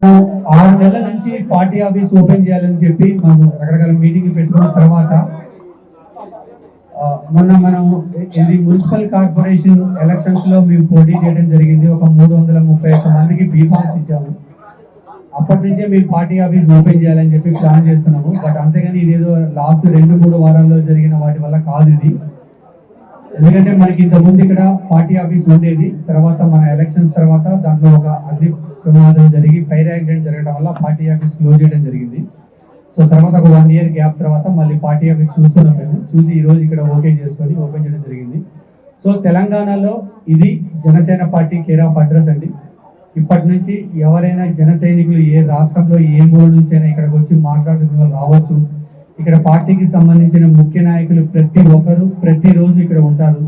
6 నెలల నుంచి party office open చేయాలని చెప్పి మనం రకరకాల మీటింగ్ పెట్టుకున్న తర్వాత మొన్న మనం ఇది మున్సిపల్ కార్పొరేషన్ ఎలక్షన్స్ లో మేము పోటీ చేయడం జరిగింది. ఒక 331 మందికి బీఫామ్స్ ఇచ్చాము. అప్పటి నుంచే మేము పార్టీ ఆఫీస్ ఓపెన్ చేయాలని చెప్పి ప్లాన్ చేస్తున్నాము. బట్ అంతేగాని ఇదేదో లాస్ట్ 2-3 వారాల్లో జరిగిన వాటి వల్ల కాదు ఇది. ఎందుకంటే మనకి ఇంతకుముందు ఇక్కడ పార్టీ ఆఫీస్ ఉండేది. తర్వాత మన ఎలక్షన్స్ తర్వాత దాంట్లో ఒక అగ్ని ప్రమాదం జరిగి ఫైర్ యాక్సిడెంట్ జరగడం వల్ల పార్టీ ఆఫీస్ క్లోజ్ చేయడం జరిగింది. సో తర్వాత ఒక 1 ఇయర్ గ్యాప్ తర్వాత మళ్ళీ పార్టీ ఆఫీస్ చూస్తున్నాం. మేము చూసి ఈ రోజు ఇక్కడ ఓపెన్ చేయడం జరిగింది. సో తెలంగాణలో ఇది Janasena party care of address అండి. ఇప్పటి నుంచి ఎవరైనా జన సైనికులు ఏ రాష్ట్రంలో ఏ మూల నుంచి అయినా ఇక్కడికి వచ్చి మాట్లాడుకునే వాళ్ళు రావచ్చు. ఇక్కడ పార్టీకి సంబంధించిన ముఖ్య నాయకులు ప్రతి ఒక్కరు ప్రతిరోజు ఇక్కడ ఉంటారు.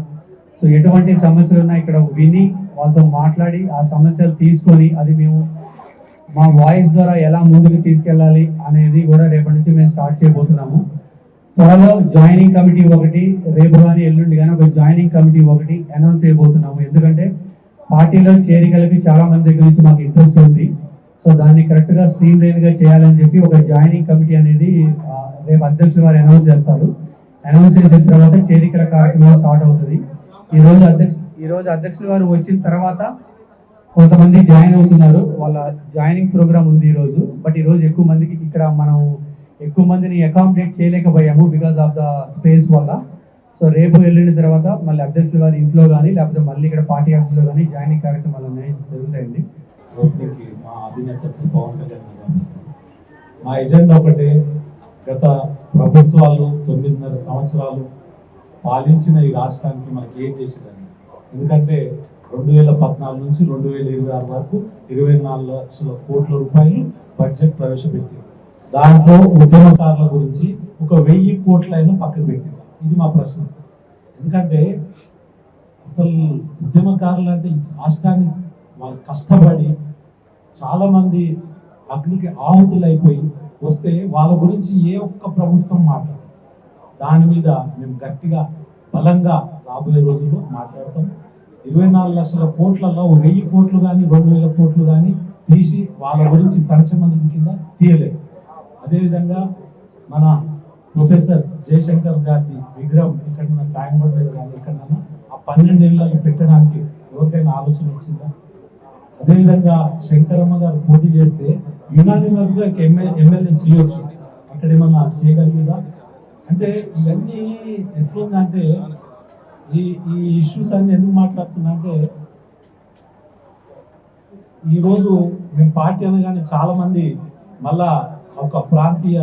సో ఎటువంటి సమస్యలు ఉన్నా ఇక్కడ విని వాళ్ళతో మాట్లాడి ఆ సమస్యలు తీసుకొని అది మేము మా వాయిస్ ద్వారా ఎలా ముందుకు తీసుకెళ్ళాలి అనేది కూడా రేపటి నుంచి మేము స్టార్ట్ చేయబోతున్నాము. త్వరలో జాయినింగ్ కమిటీ ఒకటి రేపు కానీ ఎల్లుండి కానీ ఒక జాయినింగ్ కమిటీ ఒకటి అనౌన్స్ చేయబోతున్నాము. ఎందుకంటే పార్టీలో చేరికలకి చాలా మంది దగ్గర నుంచి మాకు ఇంట్రెస్ట్ ఉంది. సో దాన్ని కరెక్ట్గా స్ట్రీమ్ లైన్గా చేయాలని చెప్పి ఒక జాయినింగ్ కమిటీ అనేది రేపు అధ్యక్షులు వారు అనౌన్స్ చేస్తారు. అనౌన్స్ చేసిన తర్వాత చేరికల కార్యక్రమం స్టార్ట్ అవుతుంది. ఈరోజు అధ్యక్షులు వారు వచ్చిన తర్వాత కొంతమంది జాయిన్ అవుతున్నారు. వాళ్ళ జాయినింగ్ ప్రోగ్రామ్ ఉంది ఈరోజు. బట్ ఈరోజు ఎక్కువ మందికి ఇక్కడ మనం ఎక్కువ మందిని అకామిడేట్ చేయలేకపోయాము బికాస్ ఆఫ్ ద స్పేస్ వల్ల. సో రేపు వెళ్ళిన తర్వాత మళ్ళీ అధ్యక్షుల వారి ఇంట్లో కానీ లేకపోతే మళ్ళీ ఇక్కడ పార్టీ ఆఫీస్లో కానీ జాయినింగ్ కార్యక్రమాలు అనేవి జరుగుతాయండి. మా అధినేత పవన్ కళ్యాణ్ గారు మా ఎజెండా ఒకటే, గత ప్రభుత్వాలు 9.5 సంవత్సరాలు పాలించిన ఈ రాష్ట్రానికి మనకి ఏం చేసేదని. ఎందుకంటే 2014 నుంచి 2026 వరకు 24 లక్షల కోట్ల రూపాయలు బడ్జెట్ ప్రవేశపెట్టింది. దాంట్లో ఉద్యమకారుల గురించి ఒక 1000 కోట్లైనా పక్కకు పెట్టింది. ఇది మా ప్రశ్న. ఎందుకంటే అసలు ఉద్యమకారులు అంటే రాష్ట్రాన్ని వాళ్ళు కష్టపడి చాలా మంది అగ్నికి ఆహుతులు అయిపోయి వస్తే వాళ్ళ గురించి ఏ ఒక్క ప్రభుత్వం మాట్లాడదు. దాని మీద మేము గట్టిగా బలంగా రాబోయే రోజుల్లో మాట్లాడతాం. 24 లక్షల కోట్లలో 1000 కోట్లు కానీ 2000 కోట్లు కానీ తీసి వాళ్ళ గురించి సంక్షేమ నిధి కింద తీయలేదు. అదేవిధంగా మన ప్రొఫెసర్ జయశంకర్ గారి విగ్రహం ఎక్కడైనా ట్యాంక్ బండ్ మీద కానీ ఎక్కడైనా ఆ 12 ఏళ్ళకి పెట్టడానికి ఎవరికైనా ఆలోచన వచ్చిందా? అదేవిధంగా శంకరమ్మ గారు పోటీ చేస్తే యునానిమస్ గా ఎమ్మెల్యే చేయొచ్చు, అక్కడ ఏమన్నా చేయగలిగిందా? అంటే ఇవన్నీ ఎట్లుందంటే ఈ ఇష్యూస్ అన్ని ఎందుకు మాట్లాడుతున్నా అంటే ఈరోజు మేము పార్టీ అనగానే చాలా మంది మళ్ళా ఒక ప్రాంతీయ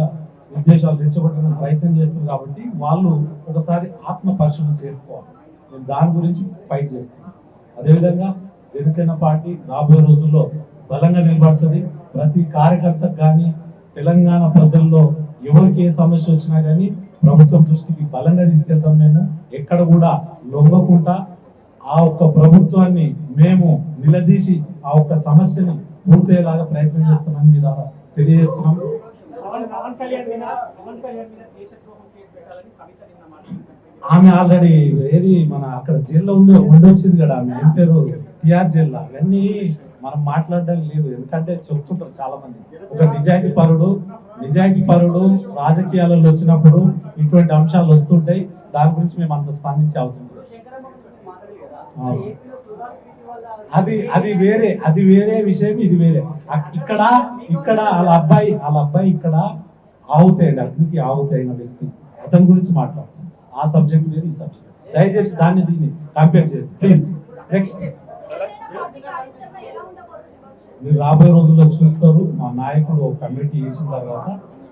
ఉద్దేశాలు రెచ్చగొట్టడానికి ప్రయత్నం చేస్తున్నారు. కాబట్టి వాళ్ళు ఒకసారి ఆత్మ పరిశీలన చేసుకోవాలి. మేము దాని గురించి ఫైట్ చేస్తున్నాం. అదేవిధంగా జనసేన పార్టీ రాబోయే రోజుల్లో బలంగా నిలబడుతుంది. ప్రతి కార్యకర్తకు కానీ తెలంగాణ ప్రజల్లో ఎవరికి ఏ సమస్య వచ్చినా కానీ ప్రభుత్వం దృష్టికి బలంగా తీసుకెళ్తాం. మేము ఎక్కడ కూడా లొంగకుండా ఆ ఒక్క ప్రభుత్వాన్ని మేము నిలదీసి ఆ ఒక్క సమస్యని పూర్తయ్యేలాగా ప్రయత్నం చేస్తామని మీ ద్వారా తెలియజేస్తున్నాం. ఆమె ఆల్రెడీ ఏది మన అక్కడ జైల్లో ఉండొచ్చింది కదా, ఆమె ఏం పేరు టిఆర్ జైల్లో. అవన్నీ మనం మాట్లాడడం లేదు. ఎందుకంటే చెప్తుంటారు చాలా మంది ఒక నిజాయితీ పరుడు రాజకీయాలలో వచ్చినప్పుడు ఇటువంటి అంశాలు వస్తుంటాయి. దాని గురించి మేము అంత స్పందించే అవసరం లేదు. అది వేరే విషయం, ఇది వేరే. ఇక్కడ వాళ్ళ అబ్బాయి ఇక్కడ ఆవుతాయండి, అగ్నికి ఆవుతైన వ్యక్తి, అతని గురించి మాట్లాడుతాం. ఆ సబ్జెక్ట్ వేరు, ఈ సబ్జెక్ట్. దయచేసి దీన్ని కంపేర్ చేయండి ప్లీజ్. నెక్స్ట్ మీరు రాబోయే రోజుల్లో చూస్తారు. మా నాయకుడు ఒక కమిటీ చేసిన తర్వాత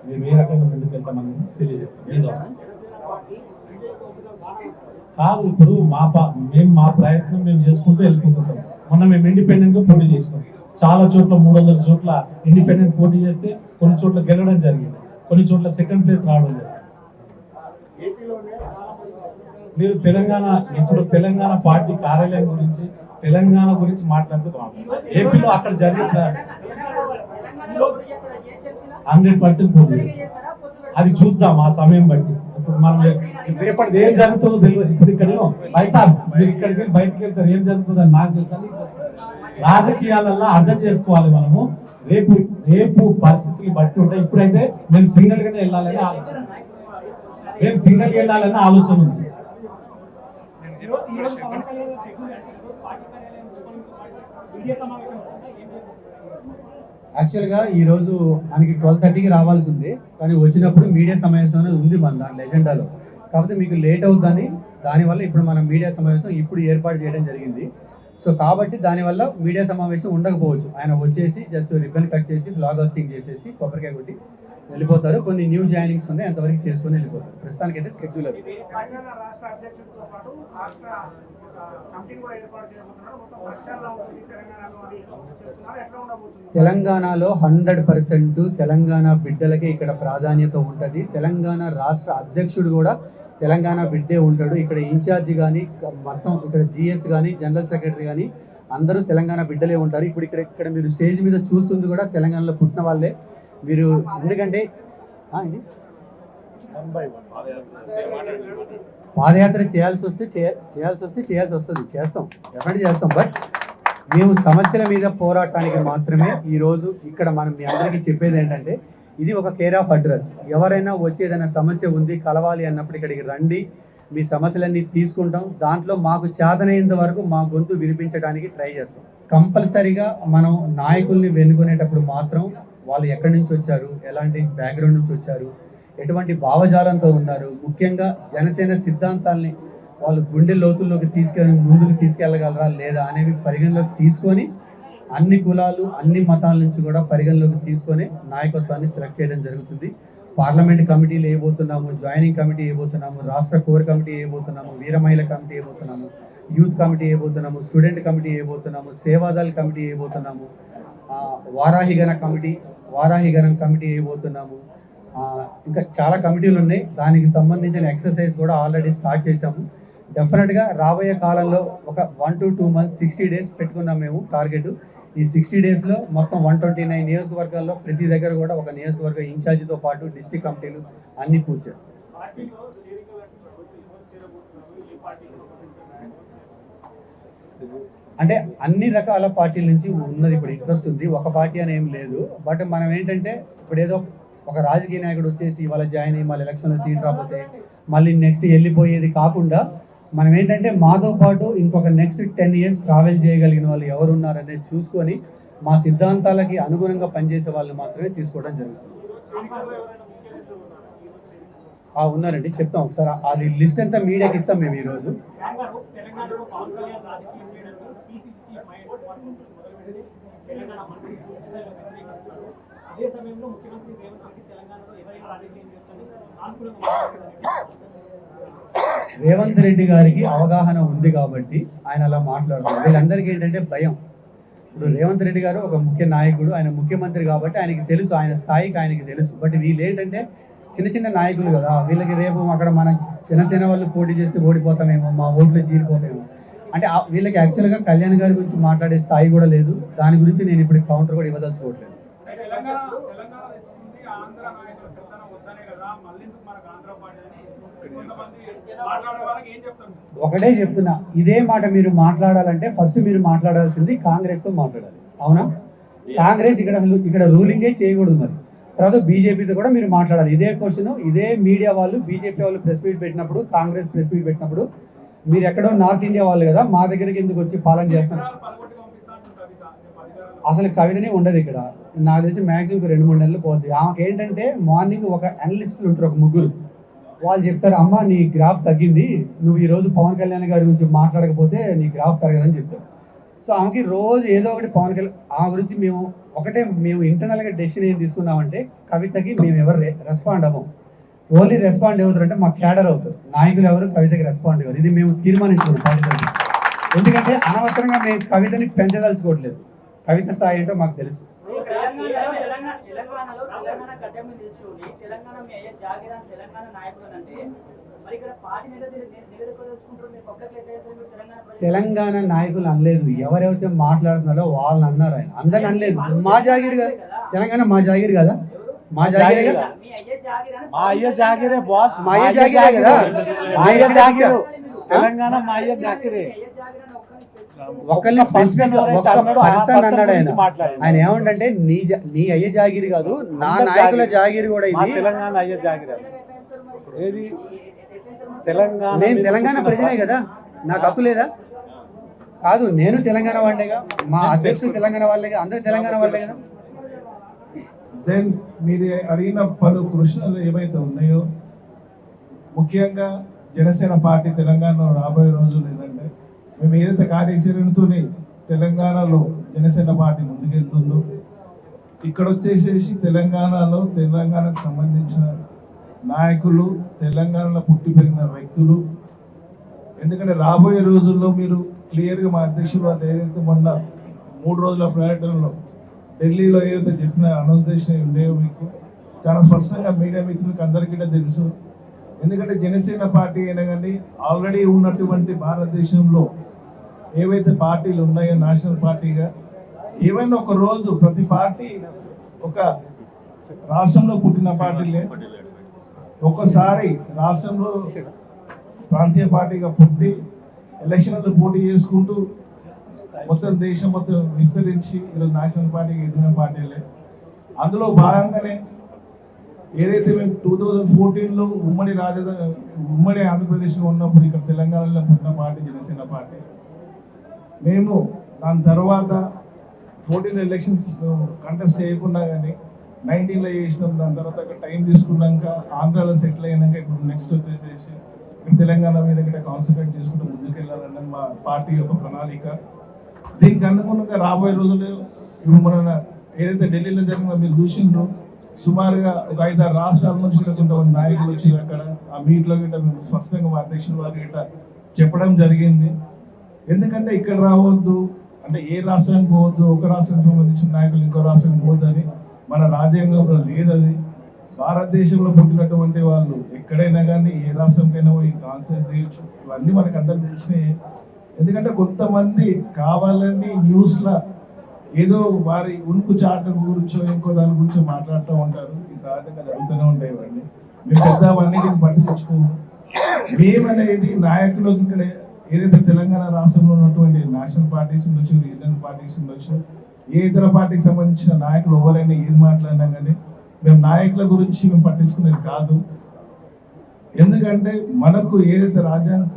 మేము ఏ రకంగా ముందుకు వెళ్తామని తెలియజేస్తాం. కాదు, ఇప్పుడు మా ప్రయత్నం మేము చేసుకుంటూ వెళ్ళిపోతుంటాం. మొన్న మేము ఇండిపెండెంట్ గా పోటీ చేసినాం. చాలా చోట్ల 300 చోట్ల ఇండిపెండెంట్ పోటీ చేస్తే కొన్ని చోట్ల గెలవడం జరిగింది, కొన్ని చోట్ల సెకండ్ ప్లేస్ రావడం జరిగింది. మీరు తెలంగాణ పార్టీ కార్యాలయం గురించి తెలంగాణ గురించి మాట్లాడుతూ ఏపీలో అక్కడ జరిగిన 100% పోటీ అది చూద్దాం ఆ సమయం బట్టి. ఇప్పుడు మనం రేపటి ఏం జరుగుతుందో తెలియదు. ఇప్పుడు ఇక్కడ మీరు ఇక్కడికి బయటకు వెళ్తారు, ఏం జరుగుతుందని నాకు తెలుసు. రాజకీయాలలో అర్థం చేసుకోవాలి మనము. రేపు రేపు పరిస్థితులు బట్టి ఉంటాయి. ఇప్పుడైతే మేము సింగిల్ గానే వెళ్ళాలని ఆలోచన, రేపు సింగిల్ గా వెళ్ళాలని ఆలోచన ఉంది. యాక్చువల్గా ఈరోజు మనకి 12:30కి రావాల్సి ఉంది, కానీ వచ్చినప్పుడు మీడియా సమావేశం అనేది ఉంది మన దాంట్లో ఎజెండాలో. కాకపోతే మీకు లేట్ అవుతుందని దానివల్ల ఇప్పుడు మనం మీడియా సమావేశం ఇప్పుడు ఏర్పాటు చేయడం జరిగింది. సో కాబట్టి దానివల్ల మీడియా సమావేశం ఉండకపోవచ్చు. ఆయన వచ్చేసి జస్ట్ రిబ్బన్ కట్ చేసి ఫ్లాగ్ హోస్టింగ్ చేసేసి కొబ్బరికాయ కొట్టి వెళ్ళిపోతారు. కొన్ని న్యూ జాయినింగ్స్ ఉన్నాయి, అంతవరకు చేసుకొని వెళ్ళిపోతారు. ప్రస్తుతానికి అయితే స్కెడ్యూల్ అది. తెలంగాణలో 100% తెలంగాణ బిడ్డలకే ఇక్కడ ప్రాధాన్యత ఉంటుంది. తెలంగాణ రాష్ట్ర అధ్యక్షుడు కూడా తెలంగాణ బిడ్డే ఉంటాడు. ఇక్కడ ఇన్ఛార్జి కానీ మొత్తం ఇక్కడ జిఎస్ కానీ జనరల్ సెక్రటరీ కానీ అందరూ తెలంగాణ బిడ్డలే ఉంటారు. ఇప్పుడు ఇక్కడ మీరు స్టేజ్ మీద చూస్తుంది కూడా తెలంగాణలో పుట్టిన వాళ్ళే మీరు. ఎందుకంటే పాదయాత్ర చేయాల్సి వస్తే చేయాల్సి వస్తుంది, చేస్తాం, డెఫినెట్ చేస్తాం. బట్ మేము సమస్యల మీద పోరాటానికి మాత్రమే ఈరోజు ఇక్కడ మనం మీ అందరికీ చెప్పేది ఏంటంటే, ఇది ఒక కేర్ ఆఫ్ అడ్రస్. ఎవరైనా వచ్చి ఏదైనా సమస్య ఉంది కలవాలి అన్నప్పుడు ఇక్కడికి రండి, మీ సమస్యలన్నీ తీసుకుంటాం. దాంట్లో మాకు చేతనైనంత వరకు మా గొంతు వినిపించడానికి ట్రై చేస్తాం. కంపల్సరీగా మనం నాయకుల్ని వెనుకునేటప్పుడు మాత్రం వాళ్ళు ఎక్కడి నుంచి వచ్చారు, ఎలాంటి బ్యాక్గ్రౌండ్ నుంచి వచ్చారు, ఎటువంటి భావజాలంతో ఉన్నారు, ముఖ్యంగా జనసేన సిద్ధాంతాల్ని వాళ్ళు గుండె లోతుల్లోకి ముందుకు తీసుకెళ్ళగలరా లేదా అనేవి పరిగణలోకి తీసుకొని అన్ని కులాలు అన్ని మతాల నుంచి కూడా పరిగణలోకి తీసుకొని నాయకత్వాన్ని సెలెక్ట్ చేయడం జరుగుతుంది. పార్లమెంట్ కమిటీలు వేయబోతున్నాము, జాయినింగ్ కమిటీ వేయబోతున్నాము, రాష్ట్ర కోర్ కమిటీ వేయబోతున్నాము, వీర మహిళ కమిటీ వేయబోతున్నాము, యూత్ కమిటీ వేయబోతున్నాము, స్టూడెంట్ కమిటీ వేయబోతున్నాము, సేవాదళ కమిటీ వేయబోతున్నాము, వారాహిగణం కమిటీ వేయబోతున్నాము. ఇంకా చాలా కమిటీలు ఉన్నాయి. దానికి సంబంధించిన ఎక్సర్సైజ్ కూడా ఆల్రెడీ స్టార్ట్ చేశాము. డెఫినెట్గా రాబోయే కాలంలో ఒక 1 to 2 months 60 days పెట్టుకున్నాం మేము టార్గెట్. ఈ 60 daysలో మొత్తం 129 నియోజకవర్గాల్లో ప్రతి దగ్గర కూడా ఒక నియోజకవర్గ ఇన్ఛార్జితో పాటు డిస్ట్రిక్ట్ కమిటీలు అన్ని పూర్తి చేస్తాం. అంటే అన్ని రకాల పార్టీల నుంచి ఉన్నది ఇప్పుడు ఇంట్రెస్ట్ ఉంది, ఒక పార్టీ అని ఏం లేదు. బట్ మనం ఏంటంటే ఇప్పుడు ఏదో ఒక రాజకీయ నాయకుడు వచ్చేసి ఇవాళ జాయిన్ అయ్యి మళ్ళీ ఎలక్షన్లో సీట్ రాకపోతే మళ్ళీ నెక్స్ట్ వెళ్ళిపోయేది కాకుండా మనం ఏంటంటే మాతో పాటు ఇంకొక నెక్స్ట్ 10 years ట్రావెల్ చేయగలిగిన వాళ్ళు ఎవరు ఉన్నారనేది చూసుకొని మా సిద్ధాంతాలకి అనుగుణంగా పనిచేసే వాళ్ళు మాత్రమే తీసుకోవడం జరుగుతుంది. ఉన్నారండి, చెప్తాం ఒకసారి. అది లిస్ట్ అంతా మీడియాకి ఇస్తాం మేము ఈరోజు. రేవంత్ రెడ్డి గారికి అవగాహన ఉంది కాబట్టి ఆయన అలా మాట్లాడుతున్నారు. వీళ్ళందరికీ ఏంటంటే భయం. ఇప్పుడు రేవంత్ రెడ్డి గారు ఒక ముఖ్య నాయకుడు, ఆయన ముఖ్యమంత్రి కాబట్టి ఆయనకి తెలుసు, ఆయన స్థాయికి ఆయనకి తెలుసు. బట్ వీళ్ళు ఏంటంటే చిన్న చిన్న నాయకులు కదా, వీళ్ళకి రేపు అక్కడ మన జనసేన వాళ్ళు పోటీ చేస్తే ఓడిపోతామేమో, మా ఓట్లు చీలిపోతామేమో అంటే వీళ్ళకి యాక్చువల్గా కళ్యాణ్ గారి గురించి మాట్లాడే స్థాయి కూడా లేదు. దాని గురించి నేను ఇప్పుడు కౌంటర్ కూడా ఇవ్వదలుచుకోవట్లేదు. ఒకటే చెప్తున్నా, ఇదే మాట మీరు మాట్లాడాలంటే ఫస్ట్ మీరు మాట్లాడాల్సింది కాంగ్రెస్తో మాట్లాడాలి. అవునా? కాంగ్రెస్ ఇక్కడ రూలింగే చేయకూడదు. మరి తర్వాత బీజేపీతో కూడా మీరు మాట్లాడాలి. ఇదే క్వశ్చన్ ఇదే మీడియా వాళ్ళు బీజేపీ వాళ్ళు ప్రెస్ మీట్ పెట్టినప్పుడు, కాంగ్రెస్ ప్రెస్ మీట్ పెట్టినప్పుడు మీరు ఎక్కడో నార్త్ ఇండియా వాళ్ళు కదా మా దగ్గరికి ఎందుకు వచ్చి పాలన చేస్తున్నారు? అసలు కవితనే ఉండదు ఇక్కడ. నాకు తెలిసి మ్యాక్సిమం 2-3 నెలలు పోద్ది. ఆమెకి ఏంటంటే మార్నింగ్ ఒక అనలిస్టులు ఉంటారు, ఒక 3 వాళ్ళు చెప్తారు, అమ్మ నీ గ్రాఫ్ తగ్గింది, నువ్వు ఈరోజు పవన్ కళ్యాణ్ గారి గురించి మాట్లాడకపోతే నీ గ్రాఫ్ పెరగదని చెప్తారు. సో ఆమెకి రోజు ఏదో ఒకటి పవన్ కళ్యాణ్ ఆమె గురించి మేము ఇంటర్నల్గా డెసిషన్ ఏం తీసుకున్నామంటే, కవితకి మేము ఎవరు రెస్పాండ్ అవ్వం. ఓన్లీ రెస్పాండ్ అవుతారంటే మా క్యాడర్ అవుతారు, నాయకులు ఎవరు కవితకి రెస్పాండ్ అవ్వరు. ఇది మేము తీర్మానించుకున్నాం పార్టీ తరఫున. ఎందుకంటే అనవసరంగా మేము కవితని పెంచదలుచుకోవట్లేదు. కవిత స్థాయి ఏంటో మాకు తెలుసు. తెలంగాణ నాయకులు అనలేదు, ఎవరైతే మాట్లాడుతున్నారో వాళ్ళని అన్నారు. ఆయన అందరిని అనలేదు. మా జాగిరి కదా తెలంగాణ, మా జాగిరి కదా, మా జాగిరే కదా, మా అయ్య జాగిరే బాస్, మా అయ్య జాగిరే కదా, మా అయ్య జాగిరే తెలంగాణ, మా అయ్య జాగిరే. ఒకళ్ళని ఒక్క person స్పెసిఫిక్ ఎవరైతే ఒక్క అన్నాడో ఆ పర్సన్ person అన్నాడు ఆయన. గురించి మాట్లాడండి. ఆయన ఏమంటే నీ అయ్యే జాగిరి కాదు, నా అందరి నాయకుల జాగిరి. జాగిరి కూడా మా ఇది. తెలంగాణ అయ్యే జాగ్రత్త ఏది తెలంగాణ నేను మీద తెలంగాణ పుట్టిన ప్రజనే కదా, నాకు హక్కు లేదా? కాదు, నేను తెలంగాణ వాళ్ళేగా, మా అధ్యక్షులు తెలంగాణ వాళ్ళేగా, అందరు తెలంగాణ వాళ్ళే కదా. దెన్ మీరు అడిగిన పలు ప్రశ్నలు ఏవైతే ఉన్నాయో, ముఖ్యంగా జనసేన పార్టీ తెలంగాణలో రాబోయే రోజులు ఏంటంటే, మేము ఏదైతే కార్యాచరణతోనే తెలంగాణలో జనసేన పార్టీ ముందుకెళ్తుందో, ఇక్కడ వచ్చేసేసి తెలంగాణకు సంబంధించిన నాయకులు, తెలంగాణలో పుట్టి పెరిగిన వ్యక్తులు, ఎందుకంటే రాబోయే రోజుల్లో మీరు క్లియర్గా మా అధ్యక్షులు వాళ్ళు ఏదైతే మొన్న 3 రోజుల పర్యటనలో ఢిల్లీలో ఏదైతే చెప్పిన అనౌన్సేషన్ ఉండేవో మీకు చాలా స్పష్టంగా మీడియా మిత్రులకు అందరికీ తెలుసు. ఎందుకంటే జనసేన పార్టీ అయినా కానీ ఆల్రెడీ ఉన్నటువంటి భారతదేశంలో ఏవైతే పార్టీలు ఉన్నాయో నేషనల్ పార్టీగా, ఏవైనా ఒక రోజు ప్రతి పార్టీ ఒక రాష్ట్రంలో పుట్టిన పార్టీలే ఒక్కసారి రాష్ట్రంలో ప్రాంతీయ పార్టీగా పుట్టి ఎలక్షన్లలో పోటీ చేసుకుంటూ మొత్తం దేశం మొత్తం విస్తరించి ఈరోజు నేషనల్ పార్టీకి ఎదిగిన పార్టీలే. అందులో భాగంగానే ఏదైతే మేము 2014లో ఉమ్మడి ఆంధ్రప్రదేశ్లో ఉన్నప్పుడు ఇక్కడ తెలంగాణలో పుట్టిన పార్టీ జనసేన పార్టీ. మేము దాని తర్వాత 14 ఎలక్షన్స్ కంటెస్ట్ చేయకుండా కానీ 19లో చేసినాం. దాని తర్వాత అక్కడ టైం తీసుకున్నాక ఆంధ్రాలో సెటిల్ అయినాక ఇప్పుడు నెక్స్ట్ వచ్చేసేసి ఇక్కడ తెలంగాణ మీద ఇక్కడ కాన్సన్ట్రేట్ చేసుకుంటూ ముందుకెళ్ళాలన్నది మా పార్టీ యొక్క ప్రణాళిక. దీనికి అనుగుణంగా రాబోయే రోజుల్లో ఇప్పుడు మన ఏదైతే ఢిల్లీలో జరిగిన మీరు చూసిండ్రో, సుమారుగా ఒక 5-6 రాష్ట్రాల నుంచి కూడా కొంతమంది నాయకులు వచ్చి అక్కడ ఆ మీట్లో గిట్ట మేము స్పష్టంగా మా అధ్యక్షుల వారి గిట్ట చెప్పడం జరిగింది. ఎందుకంటే ఇక్కడ రావద్దు అంటే ఏ రాష్ట్రానికి పోవద్దు, ఒక రాష్ట్రానికి సంబంధించిన నాయకులు ఇంకో రాష్ట్రానికి పోవద్దని మన రాజ్యాంగంలో లేదది. భారతదేశంలో పుట్టినటువంటి వాళ్ళు ఎక్కడైనా కానీ ఏ రాష్ట్రంకైనా పోయి కాన్ఫరెన్స్ చేయొచ్చు. ఇవన్నీ మనకు అందరికి తెలిసినాయి. ఎందుకంటే కొంతమంది కావాలని న్యూస్లో ఏదో వారి ఉనికి చాటు గురించో ఇంకో దాని గురించో మాట్లాడుతూ ఉంటారు. ఈ సహజంగా జరుగుతూనే ఉంటాయి ఇవన్నీ. మేము పెద్ద అవన్నిటిని పట్టించుకోము. మేమనేది నాయకులు ఇక్కడ ఏదైతే తెలంగాణ రాష్ట్రంలో ఉన్నటువంటి నేషనల్ పార్టీస్ ఉండొచ్చు, రీజనల్ పార్టీస్ ఉండొచ్చు, ఏ ఇతర పార్టీకి సంబంధించిన నాయకులు ఎవరైనా ఏది మాట్లాడినా కానీ మేము నాయకుల గురించి మేము పట్టించుకునేది కాదు. ఎందుకంటే మనకు ఏదైతే రాజ్యాంగం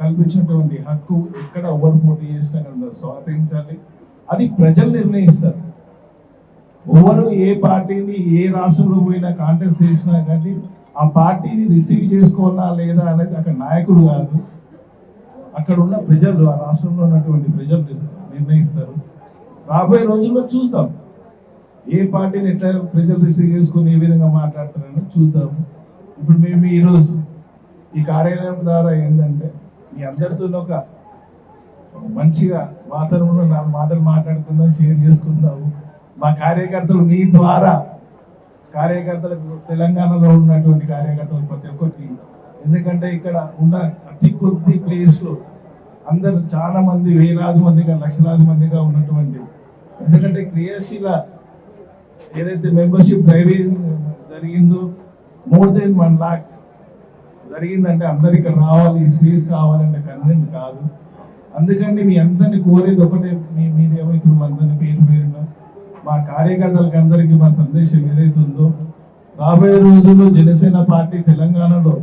కల్పించినటువంటి హక్కు ఎక్కడ ఎవరు పోటీ చేసినా కానీ స్వాగతించాలి. అది ప్రజలు నిర్ణయిస్తారు. ఎవరు ఏ పార్టీని ఏ రాష్ట్రంలో పోయినా కాంటెస్ట్ చేసినా కానీ ఆ పార్టీని రిసీవ్ చేసుకోవాలా లేదా అనేది అక్కడ నాయకుడు కాదు, అక్కడ ఉన్న ప్రజలు, ఆ రాష్ట్రంలో ఉన్నటువంటి ప్రజలు నిర్ణయిస్తారు. రాబోయే రోజుల్లో చూద్దాం ఏ పార్టీని ఎట్లా ప్రజలు రిసీవ్ చేసుకొని ఏ విధంగా మాట్లాడతారని చూద్దాము. ఇప్పుడు మేము ఈరోజు ఈ కార్యాలయం ద్వారా ఏంటంటే మీ అందరితో ఒక మంచిగా వాతావరణంలో 4 మాటలు మాట్లాడుకుందాం, షేర్ చేసుకుందాము. మా కార్యకర్తలు మీ ద్వారా కార్యకర్తలకు తెలంగాణలో ఉన్నటువంటి కార్యకర్తలు ప్రతి ఒక్కరికి, ఎందుకంటే ఇక్కడ ఉన్న అతి కొద్ది ప్లేస్లో అందరూ చాలా మంది వేలాది మందిగా లక్షలాది మందిగా ఉన్నటువంటి, ఎందుకంటే క్రియాశీల ఏదైతే మెంబర్షిప్ డ్రైవింగ్ జరిగిందో మోర్ దెన్ 1 lakh జరిగిందంటే అందరు ఇక్కడ రావాలి, స్పేస్ కావాలంటే కన్వీన్ కాదు. అందుకని మీ అందరినీ కోరేది ఒకటే, మీరేమో ఇప్పుడు అందరినీ పేరున మా కార్యకర్తలకు అందరికీ మా సందేశం ఏదైతే ఉందో, రాబోయే రోజుల్లో జనసేన పార్టీ తెలంగాణలో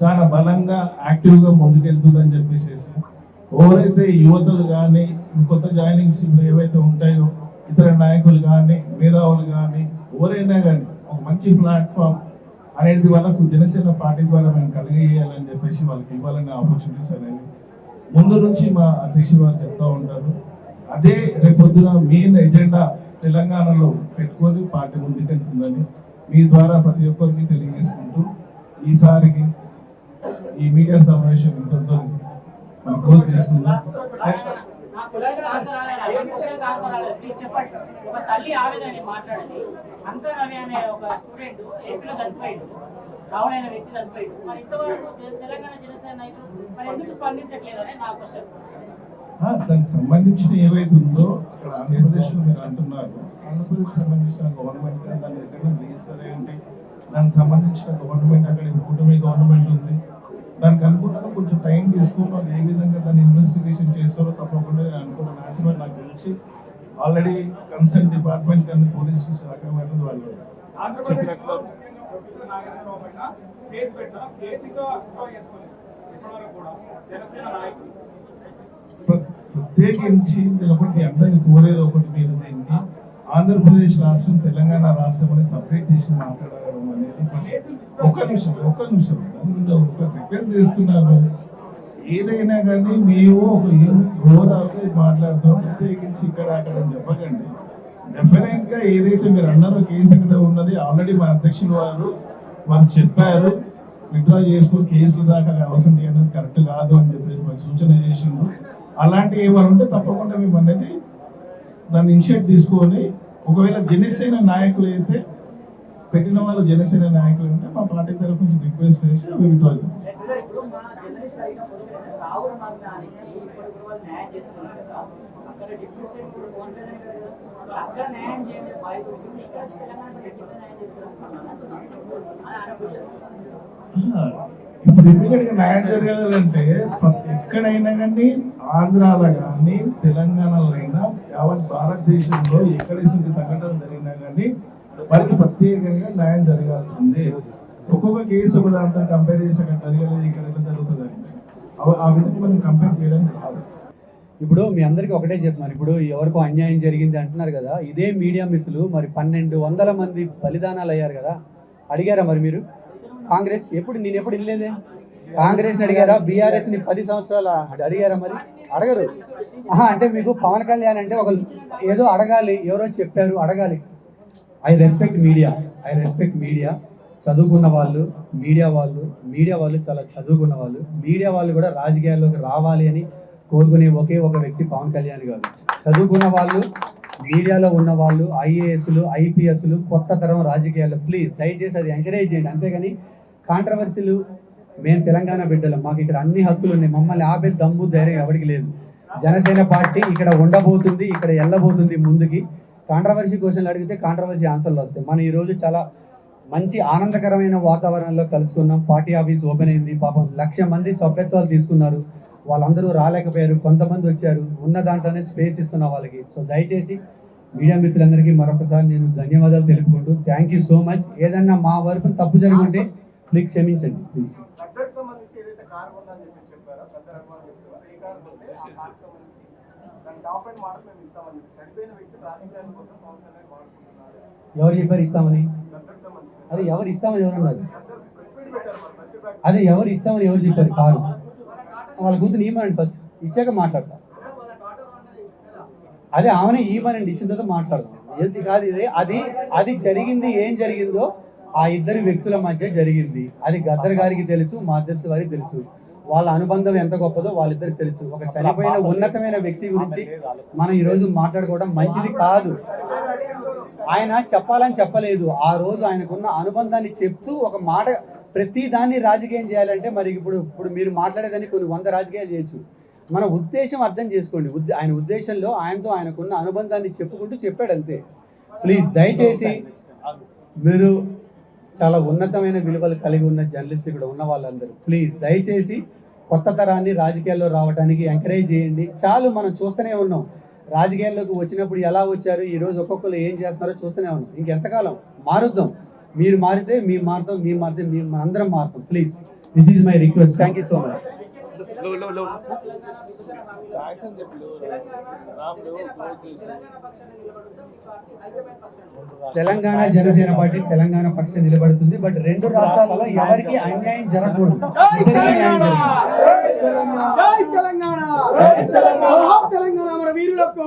చాలా బలంగా యాక్టివ్గా ముందుకెళ్తుందని చెప్పేసి ఎవరైతే యువతలు కానీ కొత్త జాయినింగ్స్ ఏవైతే ఉంటాయో ఇతర నాయకులు కానీ మేధావులు కానీ ఎవరైనా కానీ ఒక మంచి ప్లాట్ఫామ్ అనేది వాళ్ళకు జనసేన పార్టీ ద్వారా మేము కలిగేయాలని చెప్పేసి వాళ్ళకి ఇవ్వాలనే ఆపర్చునిటీస్ అనేవి ముందు నుంచి మా అధ్యక్షులు వారు చెప్తూ ఉంటారు. అదే రేపొద్దున మెయిన్ ఎజెండా తెలంగాణలో పెట్టుకొని పార్టీ ముందుకెళ్తుందని మీ ద్వారా ప్రతి ఒక్కరికి తెలియజేసుకుంటూ ఈసారికి ఈ మీడియా సమావేశం ఇంతతో మనం క్లోజ్ చేసుకుందాం. ఒక తల్లి ఆవేదన మాట్లాడింది. అంతర్ రవి అనే ఒక స్టూడెంట్ ఏపీలో చనిపోయాడు, రావుడు అనే వ్యక్తి చనిపోయాడు. మరి ఇంతవరకు తెలంగాణ జనసేన నాయకులు మరి ఎందుకు స్పందించట్లేదని నా క్వశ్చన్. దానికి సంబంధించిన ఏవైతే ఉందో అక్కడ ఆంధ్రప్రదేశ్లో మీరు అంటున్నారు, ఆంధ్రప్రదేశ్ సంబంధించిన గవర్నమెంట్ దాన్ని ఎక్కడ రిజిస్టర్ అయ్యి ఉంటే దానికి సంబంధించిన గవర్నమెంట్ అక్కడ కూటమి గవర్నమెంట్ ఉంది. దానికి అనుకుంటాను కొంచెం టైం తీసుకుని వాళ్ళు ఏ విధంగా దాన్ని ఇన్వెస్టిగేషన్ చేస్తారో తప్పకుండా నేను అనుకున్నాను. యాక్చువల్గా నాకు తెలిసి ఆల్రెడీ కన్సర్న్ డిపార్ట్మెంట్ కానీ పోలీస్ శాఖ వాళ్ళు చెప్పినట్లు ప్రత్యేకించి నేను ఒకటి అందరినీ కోరేది ఒకటి మీరు దీన్ని ఆంధ్రప్రదేశ్ రాష్ట్రం తెలంగాణ రాష్ట్రం అని సపరేట్ చేసి మాట్లాడడం అనేది ఒక్క నిమిషం ఒక రిక్వెస్ట్ చేస్తున్నాను. ఏదైనా కానీ మేము ఒక ఓవరాల్గా మాట్లాడతాం, ప్రత్యేకించి ఇక్కడ అక్కడ అని చెప్పకండి. డెఫినెట్ గా ఏదైతే మీరు అన్నారో కేసు ఎక్కడ ఉన్నది ఆల్రెడీ మా అధ్యక్షులు వారు చెప్పారు, విత్డ్రా చేసుకుని కేసుల దాకా అవసరం అనేది కరెక్ట్ కాదు అని చెప్పేసి మాకు సూచన చేసిండ్రు. అలాంటివి ఏమైనా ఉంటే తప్పకుండా మేము అనేది దాన్ని ఇనిషియేట్ తీసుకొని, ఒకవేళ జనసేన నాయకులు అయితే పెట్టిన వాళ్ళు జనసేన నాయకులు ఉంటే మా పార్టీ తరఫు నుంచి రిక్వెస్ట్ చేసి అవి విత్డ్రా చేస్తాం. ఇప్పుడు ఇమ్మీడియట్ గా న్యాయం జరగాలంటే ఎక్కడైనా కానీ ఆంధ్రాలో కానీ తెలంగాణలో అయినా యావత్ భారతదేశంలో ఎక్కడ సంఘటన జరిగినా కానీ వారికి ప్రత్యేకంగా న్యాయం జరగాల్సిందే. ఒక్కొక్క కేసు కూడా అంతా కంపేర్ చేసి అక్కడ జరగలేదు ఇక్కడ జరుగుతుంది ఆ విధంగా మనం కంపేర్ చేయడానికి కాదు. ఇప్పుడు మీ అందరికీ ఒకటే చెప్తున్నారు, ఇప్పుడు ఎవరికో అన్యాయం జరిగింది అంటున్నారు కదా, ఇదే మీడియా మిత్రులు మరి 1200 మంది బలిదానాలు అయ్యారు కదా, అడిగారా మరి మీరు? కాంగ్రెస్ నేను ఎప్పుడు వెళ్ళలేదే. కాంగ్రెస్ని అడిగారా? బీఆర్ఎస్ని 10 సంవత్సరాలు అడిగారా? మరి అడగరు. అంటే మీకు పవన్ కళ్యాణ్ అంటే ఒక ఏదో అడగాలి, ఎవరో చెప్పారు అడగాలి. I respect media. చదువుకున్న వాళ్ళు, మీడియా వాళ్ళు చాలా చదువుకున్న వాళ్ళు. మీడియా వాళ్ళు కూడా రాజకీయాల్లోకి రావాలి అని కోరుకునే ఒకే ఒక వ్యక్తి పవన్ కళ్యాణ్ గారు. చదువుకున్న వాళ్ళు, మీడియాలో ఉన్న వాళ్ళు, ఐఏఎస్లు, ఐపీఎస్లు, కొత్త తరం రాజకీయాల్లో ప్లీజ్ దయచేసి అది ఎంకరేజ్ చేయండి. అంతేగాని కాంట్రవర్సీలు, మేము తెలంగాణ బిడ్డలం, మాకు ఇక్కడ అన్ని హక్కులు ఉన్నాయి, మమ్మల్ని ఆపే దమ్ము ధైర్యం ఎవరికి లేదు. జనసేన పార్టీ ఇక్కడ ఉండబోతుంది, ఇక్కడ వెళ్ళబోతుంది ముందుకి. కాంట్రవర్సీ క్వశ్చన్లు అడిగితే కాంట్రవర్సీ ఆన్సర్లు వస్తాయి. మనం ఈరోజు చాలా మంచి ఆనందకరమైన వాతావరణంలో కలుసుకున్నాం. పార్టీ ఆఫీస్ ఓపెన్ అయింది. పాపం 1,00,000 మంది సభ్యత్వాలు తీసుకున్నారు. వాళ్ళందరూ రాలేకపోయారు, కొంతమంది వచ్చారు. ఉన్న దాంట్లోనే స్పేస్ ఇస్తున్న వాళ్ళకి. సో దయచేసి మీడియా మిత్రులందరికీ మరొకసారి నేను ధన్యవాదాలు తెలుపుకుంటూ థ్యాంక్ యూ సో మచ్. ఏదన్నా మా వరకు తప్పు జరుగుంటే ప్లీజ్ క్షమించండి ప్లీజ్. ఎవరు చెప్పారు ఇస్తామని? అది ఎవరు ఇస్తామని ఎవరన్నారు? అదే ఎవరు ఇస్తామని ఎవరు చెప్పారు? కారు వాళ్ళ కూతురు ఇవ్వమండి, ఫస్ట్ ఇచ్చాక మాట్లాడతాం. అదే ఆమెనే ఇవ్వమనండి, ఇచ్చిన తర్వాత మాట్లాడదాం. ఏది కాదు ఇది, అది జరిగింది. ఏం జరిగిందో ఆ ఇద్దరు వ్యక్తుల మధ్య జరిగింది. అది గద్దర్ గారికి తెలుసు, మా అధ్యక్షుల గారికి తెలుసు. వాళ్ళ అనుబంధం ఎంత గొప్పదో వాళ్ళిద్దరికి తెలుసు. ఒక చనిపోయిన ఉన్నతమైన వ్యక్తి గురించి మనం ఈరోజు మాట్లాడుకోవడం మంచిది కాదు. ఆయన చెప్పాలని చెప్పలేదు. ఆ రోజు ఆయనకున్న అనుబంధాన్ని చెప్తూ ఒక మాట, ప్రతి దాన్ని రాజకీయం చేయాలంటే మరి ఇప్పుడు మీరు మాట్లాడేదాన్ని కొన్ని 100 రాజకీయాలు చేయొచ్చు. మన ఉద్దేశం అర్థం చేసుకోండి. ఆయన ఉద్దేశంలో ఆయనకున్న అనుబంధాన్ని చెప్పుకుంటూ చెప్పాడు అంతే. ప్లీజ్ దయచేసి మీరు చాలా ఉన్నతమైన విలువలు కలిగి ఉన్న జర్నలిస్ట్ ఇక్కడ ఉన్న వాళ్ళందరూ ప్లీజ్ దయచేసి కొత్త తరాన్ని రాజకీయాల్లో రావడానికి ఎంకరేజ్ చేయండి. చాలు, మనం చూస్తూనే ఉన్నాం. రాజకీయాల్లోకి వచ్చినప్పుడు ఎలా వచ్చారు, ఈరోజు ఒక్కొక్కరు ఏం చేస్తున్నారో చూస్తూనే ఉన్నాం. ఇంకెంతకాలం మారుద్దాం. మీరు మారితే మేము మారుతాం, మేము మారితే మేము అందరం మారుతాం. Please this is my request. Thank you so much. Telangana Janasena party Telangana పక్షం నిలబడుతుంది. బట్ 2 రాష్ట్రాలలో ఎవరికి అన్యాయం జరగకూడదు. తెలంగాణ మన వీరులకు